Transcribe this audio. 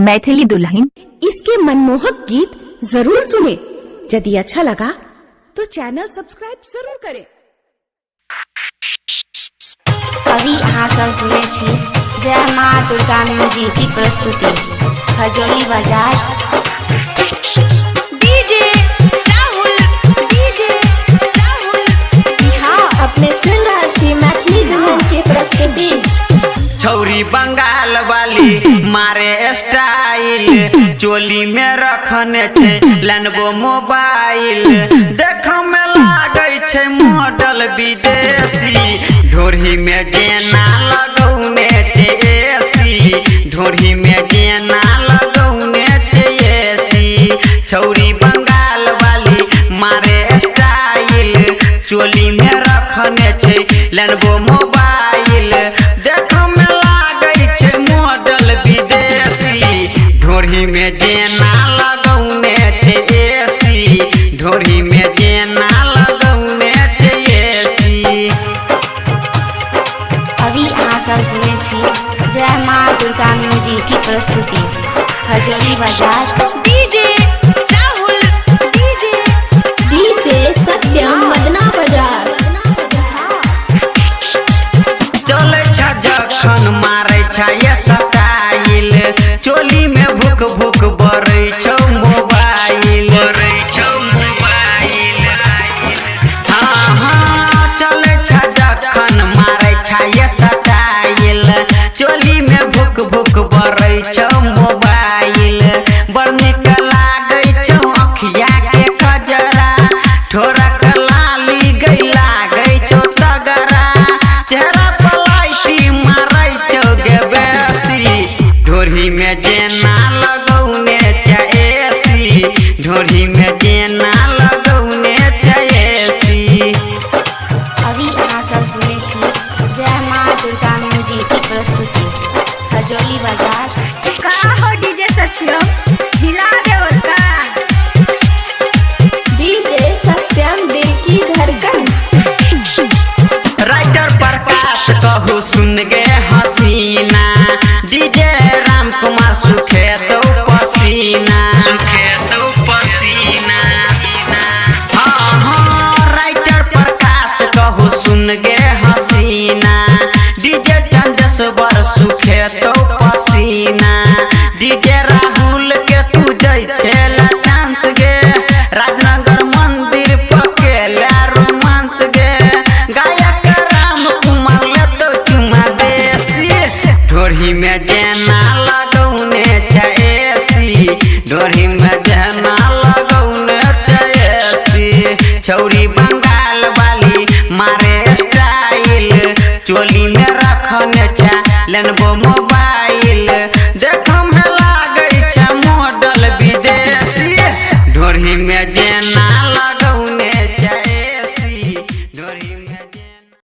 मैथिली दुल्हन। इसके मनमोहक गीत जरूर सुने। यदि अच्छा लगा तो चैनल सब्सक्राइब जरूर करें। अभी अहाँ सब सुने छी जय माँ दुर्गा म्यूजिक की प्रस्तुति खजौली बाजार। डीजे राहुल हाँ अपने सुन रहे छी मैथिली दुल्हन की प्रस्तुति। छौरी बंगाल वाली मारे स्टाइल, चोली में रखने छे लेनवो मोबाइल, देख में लागे छे मॉडल विदेशी, ढोरी में जेना लगौने छे एसी, ढोरी में जेना लगौने छे एसी। छौरी बंगाल वाली मारे स्टाइल, चोली में रखने छे लेनवो मोबाइल, देख में लागे छे मॉडल विदेशी, ढोरी में जेना लगौने छे एसी, ढोरी में जेना लगौने छे एसी। अभी अहाँ सब सुने छी जय माँ दुर्गा म्यूजिक की प्रस्तुति खजौली बाजार। डीजे राहुल डीजे सत्यम मदना बाजार। चले छा जखन मारे छा ये स्टाइल, चोली में भुक भुक बरै छौ मोबाइल, हाँ हाँ चले छा जखन मारे छा ये स्टाइल, चोली में भुक भुक बरै छौ मोबाइल, बड़ नीक लागै छौ अखिया के कजरा, ठोरा के लाली गई लागै छौ तगरा, चेहरा पर लाइटी मारै छौ गे बेसी, ढोरी में जेना लगौने छे एसी, ढोरी में जेना लगौने छे एसी। अभी अहाँ सब सुने छी जय माँ दुर्गा म्यूजिक की प्रस्तुति खजौली बाजार। का हो डीजे सत्यम हिला दे उसका। डीजे सत्यम दिल की धड़कन। राइटर प्रकाश कहू सुन गे हसीना, डीजे राम कुमार सुखे दो पसीना, हाँ हाँ राइटर प्रकाश कहू सुन गे हसीना, डीजे चंदेश्वर सुखे दो पसीना, डीजे राहुल के तू जै छेला चांस गे, राजनगर मंदिर पकेला रोमांस गे, गायक राम कुमार ले तो चुमा बेसी, ढोरी में जेना लगौने छे एसी, ढोरी में जेना लगौने छे एसी। छौरी बंगाल वाली मारे स्टाइल, चोली में रखने छे लेनवो मोबाइल, देख में लागे छे मॉडल